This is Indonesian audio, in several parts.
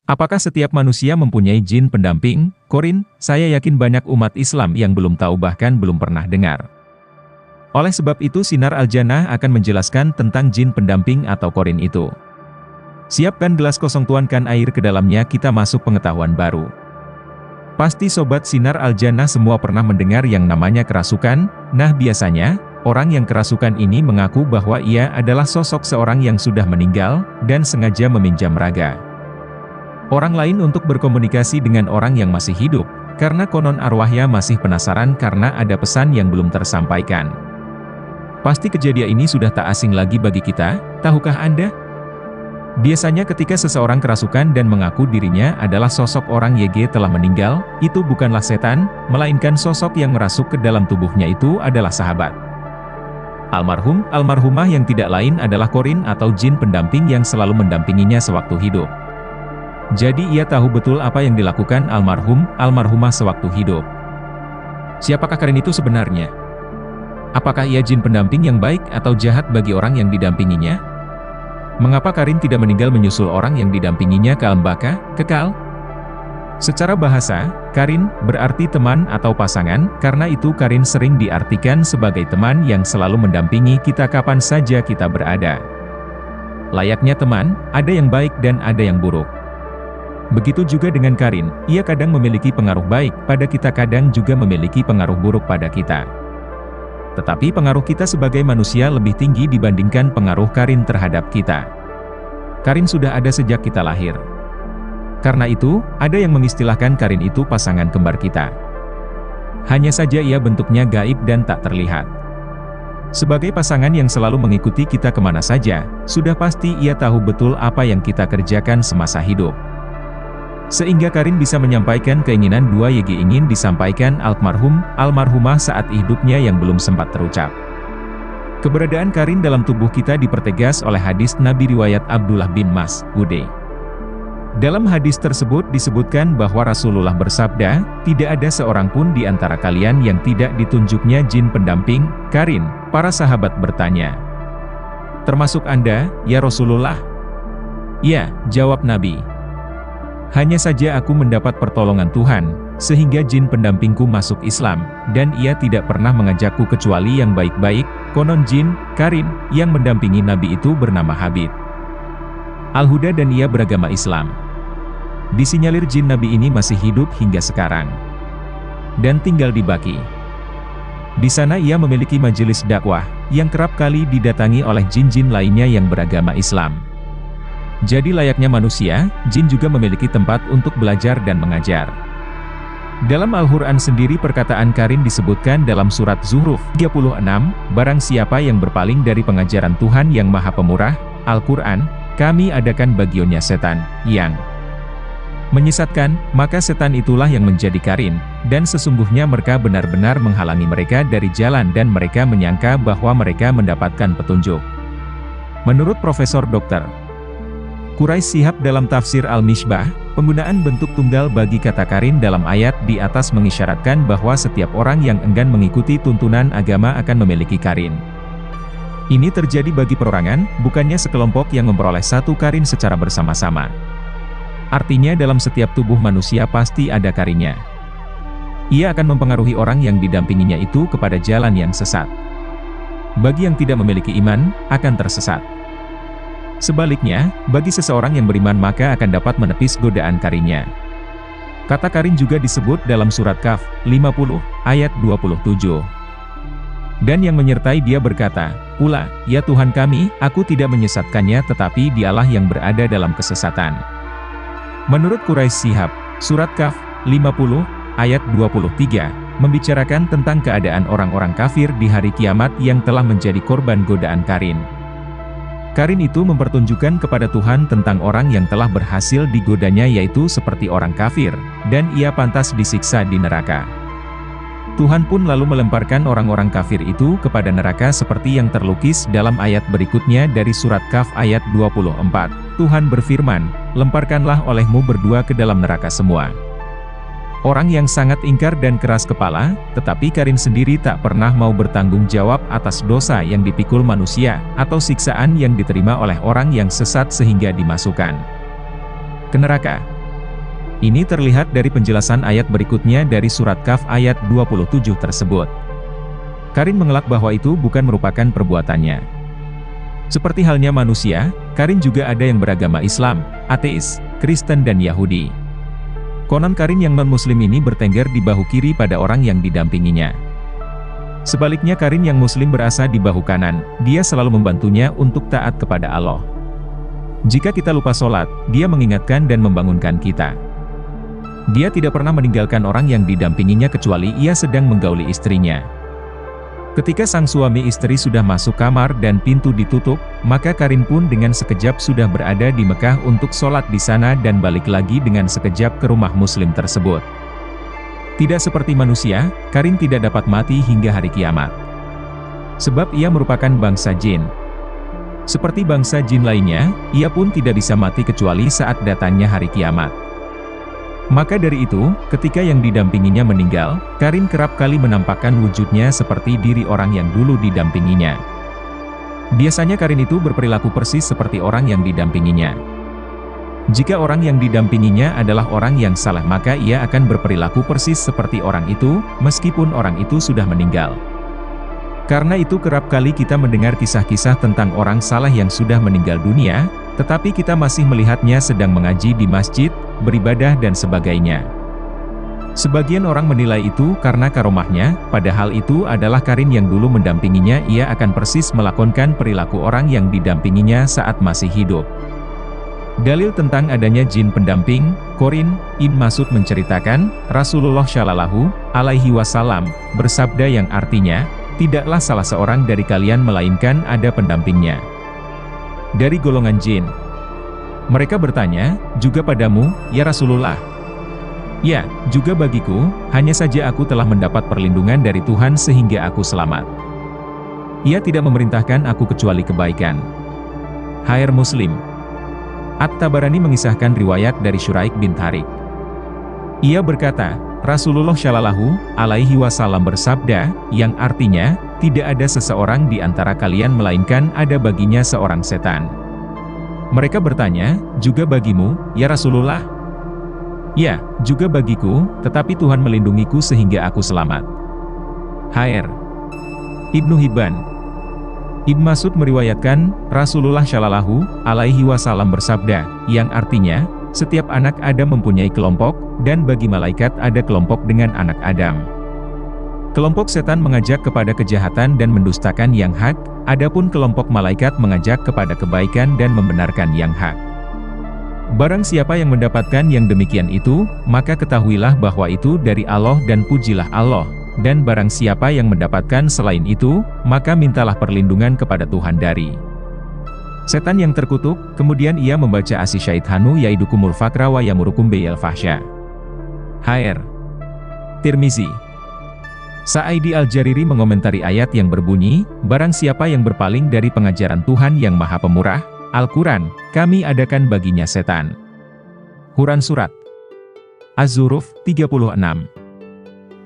Apakah setiap manusia mempunyai jin pendamping? Korin, saya yakin banyak umat Islam yang belum tahu bahkan belum pernah dengar. Oleh sebab itu Sinar Al-Jannah akan menjelaskan tentang jin pendamping atau korin itu. Siapkan gelas kosong, tuangkan air ke dalamnya, kita masuk pengetahuan baru. Pasti Sobat Sinar Al-Jannah semua pernah mendengar yang namanya kerasukan. Nah biasanya, orang yang kerasukan ini mengaku bahwa ia adalah sosok seorang yang sudah meninggal, dan sengaja meminjam raga orang lain untuk berkomunikasi dengan orang yang masih hidup, karena konon arwahnya masih penasaran karena ada pesan yang belum tersampaikan. Pasti kejadian ini sudah tak asing lagi bagi kita, tahukah Anda? Biasanya ketika seseorang kerasukan dan mengaku dirinya adalah sosok orang YG telah meninggal, itu bukanlah setan, melainkan sosok yang merasuk ke dalam tubuhnya itu adalah sahabat almarhum, almarhumah yang tidak lain adalah korin atau jin pendamping yang selalu mendampinginya sewaktu hidup. Jadi ia tahu betul apa yang dilakukan almarhum, almarhumah sewaktu hidup. Siapakah Karin itu sebenarnya? Apakah ia jin pendamping yang baik atau jahat bagi orang yang didampinginya? Mengapa Karin tidak meninggal menyusul orang yang didampinginya ke alam baka, kekal? Secara bahasa, Karin berarti teman atau pasangan, karena itu Karin sering diartikan sebagai teman yang selalu mendampingi kita kapan saja kita berada. Layaknya teman, ada yang baik dan ada yang buruk. Begitu juga dengan Karin, ia kadang memiliki pengaruh baik pada kita, kadang juga memiliki pengaruh buruk pada kita. Tetapi pengaruh kita sebagai manusia lebih tinggi dibandingkan pengaruh Karin terhadap kita. Karin sudah ada sejak kita lahir. Karena itu, ada yang mengistilahkan Karin itu pasangan kembar kita. Hanya saja ia bentuknya gaib dan tak terlihat. Sebagai pasangan yang selalu mengikuti kita kemana saja, sudah pasti ia tahu betul apa yang kita kerjakan semasa hidup. Sehingga Karin bisa menyampaikan keinginan 2 YG ingin disampaikan almarhum, almarhumah saat hidupnya yang belum sempat terucap. Keberadaan Karin dalam tubuh kita dipertegas oleh hadis Nabi riwayat Abdullah bin Mas'ud. Dalam hadis tersebut disebutkan bahwa Rasulullah bersabda, tidak ada seorang pun di antara kalian yang tidak ditunjuknya jin pendamping, Karin. Para sahabat bertanya, termasuk Anda, ya Rasulullah? Ya, jawab Nabi. Hanya saja aku mendapat pertolongan Tuhan, sehingga jin pendampingku masuk Islam, dan ia tidak pernah mengajakku kecuali yang baik-baik. Konon jin, Karin, yang mendampingi Nabi itu bernama Habib Al-Huda dan ia beragama Islam. Disinyalir jin Nabi ini masih hidup hingga sekarang, dan tinggal di Baki. Di sana ia memiliki majelis dakwah, yang kerap kali didatangi oleh jin-jin lainnya yang beragama Islam. Jadi layaknya manusia, jin juga memiliki tempat untuk belajar dan mengajar. Dalam Al-Quran sendiri perkataan Karin disebutkan dalam surat Zuhruf 36, barang siapa yang berpaling dari pengajaran Tuhan yang Maha Pemurah, Al-Quran, kami adakan baginya setan, yang menyesatkan, maka setan itulah yang menjadi Karin, dan sesungguhnya mereka benar-benar menghalangi mereka dari jalan dan mereka menyangka bahwa mereka mendapatkan petunjuk. Menurut Profesor Dr. Quraisy Shihab dalam tafsir Al-Mishbah, penggunaan bentuk tunggal bagi kata Karin dalam ayat di atas mengisyaratkan bahwa setiap orang yang enggan mengikuti tuntunan agama akan memiliki Karin. Ini terjadi bagi perorangan, bukannya sekelompok yang memperoleh satu Karin secara bersama-sama. Artinya dalam setiap tubuh manusia pasti ada Karinnya. Ia akan mempengaruhi orang yang didampinginya itu kepada jalan yang sesat. Bagi yang tidak memiliki iman, akan tersesat. Sebaliknya, bagi seseorang yang beriman maka akan dapat menepis godaan Karinnya. Kata Karin juga disebut dalam surat Kaf 50 ayat 27. Dan yang menyertai dia berkata pula, ya Tuhan kami, aku tidak menyesatkannya tetapi dialah yang berada dalam kesesatan. Menurut Quraisy Shihab, surat Kaf 50 ayat 23 membicarakan tentang keadaan orang-orang kafir di hari kiamat yang telah menjadi korban godaan Karin. Karin itu mempertunjukkan kepada Tuhan tentang orang yang telah berhasil digodanya yaitu seperti orang kafir, dan ia pantas disiksa di neraka. Tuhan pun lalu melemparkan orang-orang kafir itu kepada neraka seperti yang terlukis dalam ayat berikutnya dari surat Kaf ayat 24. Tuhan berfirman, lemparkanlah olehmu berdua ke dalam neraka semua. Orang yang sangat ingkar dan keras kepala, tetapi Karin sendiri tak pernah mau bertanggung jawab atas dosa yang dipikul manusia, atau siksaan yang diterima oleh orang yang sesat sehingga dimasukkan ke neraka. Ini terlihat dari penjelasan ayat berikutnya dari surat Kahf ayat 27 tersebut. Karin mengelak bahwa itu bukan merupakan perbuatannya. Seperti halnya manusia, Karin juga ada yang beragama Islam, ateis, Kristen dan Yahudi. Konon Karin yang non-muslim ini bertengger di bahu kiri pada orang yang didampinginya. Sebaliknya Karin yang muslim berasa di bahu kanan, dia selalu membantunya untuk taat kepada Allah. Jika kita lupa sholat, dia mengingatkan dan membangunkan kita. Dia tidak pernah meninggalkan orang yang didampinginya kecuali ia sedang menggauli istrinya. Ketika sang suami istri sudah masuk kamar dan pintu ditutup, maka Karin pun dengan sekejap sudah berada di Mekah untuk sholat di sana dan balik lagi dengan sekejap ke rumah muslim tersebut. Tidak seperti manusia, Karin tidak dapat mati hingga hari kiamat. Sebab ia merupakan bangsa jin. Seperti bangsa jin lainnya, ia pun tidak bisa mati kecuali saat datangnya hari kiamat. Maka dari itu, ketika yang didampinginya meninggal, Karin kerap kali menampakkan wujudnya seperti diri orang yang dulu didampinginya. Biasanya Karin itu berperilaku persis seperti orang yang didampinginya. Jika orang yang didampinginya adalah orang yang salah maka ia akan berperilaku persis seperti orang itu, meskipun orang itu sudah meninggal. Karena itu kerap kali kita mendengar kisah-kisah tentang orang salah yang sudah meninggal dunia, tetapi kita masih melihatnya sedang mengaji di masjid, beribadah dan sebagainya. Sebagian orang menilai itu karena karomahnya, padahal itu adalah Karin yang dulu mendampinginya. Ia akan persis melakonkan perilaku orang yang didampinginya saat masih hidup. Dalil tentang adanya jin pendamping, Qorin, Ibn Mas'ud menceritakan, Rasulullah Shallallahu Alaihi Wasallam bersabda yang artinya, tidaklah salah seorang dari kalian melainkan ada pendampingnya dari golongan jin. Mereka bertanya, juga padamu, ya Rasulullah? Ya, juga bagiku, hanya saja aku telah mendapat perlindungan dari Tuhan sehingga aku selamat. Ia tidak memerintahkan aku kecuali kebaikan. HR Muslim. At-Tabarani mengisahkan riwayat dari Syuraik bin Tharik. Ia berkata, Rasulullah Shallallahu Alaihi Wasallam bersabda, yang artinya, tidak ada seseorang di antara kalian melainkan ada baginya seorang setan. Mereka bertanya, juga bagimu, ya Rasulullah? Ya, juga bagiku, tetapi Tuhan melindungiku sehingga aku selamat. HR Ibnu Hibban. Ibn Mas'ud meriwayatkan, Rasulullah Shallallahu Alaihi Wasallam bersabda, yang artinya, setiap anak Adam mempunyai kelompok, dan bagi malaikat ada kelompok dengan anak Adam. Kelompok setan mengajak kepada kejahatan dan mendustakan yang hak, adapun kelompok malaikat mengajak kepada kebaikan dan membenarkan yang hak. Barang siapa yang mendapatkan yang demikian itu, maka ketahuilah bahwa itu dari Allah dan pujilah Allah. Dan barang siapa yang mendapatkan selain itu, maka mintalah perlindungan kepada Tuhan dari setan yang terkutuk. Kemudian ia membaca Asy-Syaitanu yaidukumul faqra wa yamurukum bil fahsya. HR Tirmizi. Sa'idi Al-Jariri mengomentari ayat yang berbunyi, barang siapa yang berpaling dari pengajaran Tuhan yang Maha Pemurah, Al-Quran, kami adakan baginya setan. Quran Surat Az-Zuruf 36.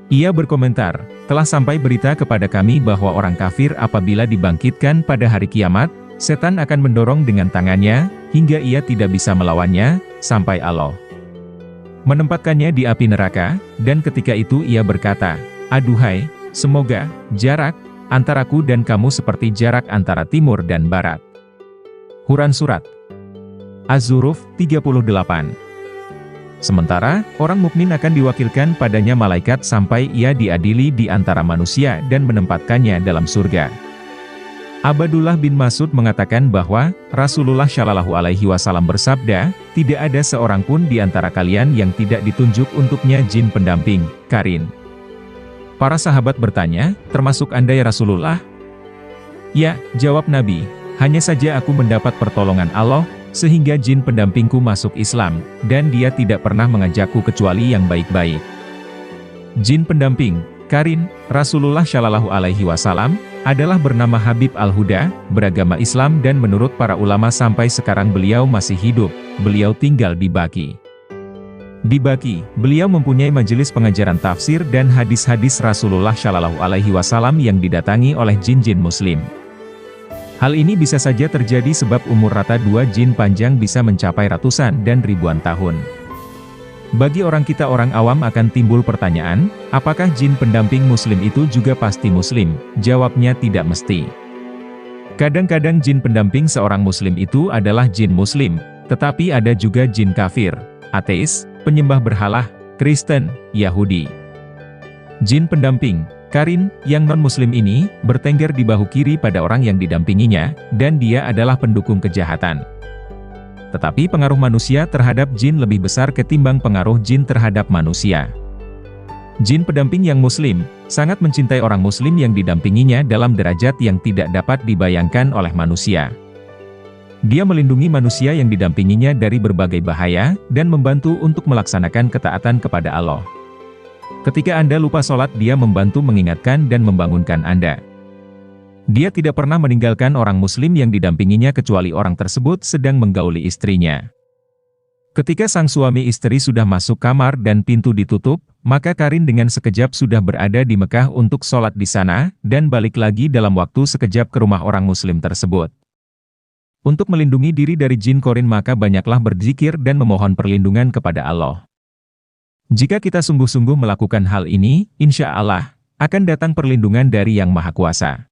Ia berkomentar, telah sampai berita kepada kami bahwa orang kafir apabila dibangkitkan pada hari kiamat, setan akan mendorong dengan tangannya, hingga ia tidak bisa melawannya, sampai Allah menempatkannya di api neraka, dan ketika itu ia berkata, aduhai, semoga jarak antaraku dan kamu seperti jarak antara timur dan barat. Quran Surat Az-Zuruf 38. Sementara, orang mukmin akan diwakilkan padanya malaikat sampai ia diadili di antara manusia dan menempatkannya dalam surga. Abdullah bin Mas'ud mengatakan bahwa, Rasulullah Shallallahu Alaihi Wasallam bersabda, tidak ada seorang pun di antara kalian yang tidak ditunjuk untuknya jin pendamping, Karin. Para sahabat bertanya, termasuk Anda ya Rasulullah? Ya, jawab Nabi, hanya saja aku mendapat pertolongan Allah, sehingga jin pendampingku masuk Islam, dan dia tidak pernah mengajakku kecuali yang baik-baik. Jin pendamping, Karin, Rasulullah Shallallahu Alaihi Wasallam, adalah bernama Habib Al-Huda, beragama Islam dan menurut para ulama sampai sekarang beliau masih hidup, beliau tinggal di Baqi. Di Baqi, beliau mempunyai majelis pengajaran tafsir dan hadis-hadis Rasulullah Shallallahu Alaihi Wasallam yang didatangi oleh jin-jin muslim. Hal ini bisa saja terjadi sebab umur rata dua jin panjang bisa mencapai ratusan dan ribuan tahun. Bagi kita orang awam akan timbul pertanyaan, apakah jin pendamping muslim itu juga pasti muslim? Jawabnya tidak mesti. Kadang-kadang jin pendamping seorang muslim itu adalah jin muslim, tetapi ada juga jin kafir, ateis, penyembah berhala, Kristen, Yahudi. Jin pendamping, Qarin, yang non-muslim ini, bertengger di bahu kiri pada orang yang didampinginya, dan dia adalah pendukung kejahatan. Tetapi pengaruh manusia terhadap jin lebih besar ketimbang pengaruh jin terhadap manusia. Jin pendamping yang muslim, sangat mencintai orang muslim yang didampinginya dalam derajat yang tidak dapat dibayangkan oleh manusia. Dia melindungi manusia yang didampinginya dari berbagai bahaya, dan membantu untuk melaksanakan ketaatan kepada Allah. Ketika Anda lupa sholat, dia membantu mengingatkan dan membangunkan Anda. Dia tidak pernah meninggalkan orang muslim yang didampinginya kecuali orang tersebut sedang menggauli istrinya. Ketika sang suami istri sudah masuk kamar dan pintu ditutup, maka Qarin dengan sekejap sudah berada di Mekah untuk sholat di sana, dan balik lagi dalam waktu sekejap ke rumah orang muslim tersebut. Untuk melindungi diri dari jin Qarin maka banyaklah berzikir dan memohon perlindungan kepada Allah. Jika kita sungguh-sungguh melakukan hal ini, insya Allah, akan datang perlindungan dari Yang Maha Kuasa.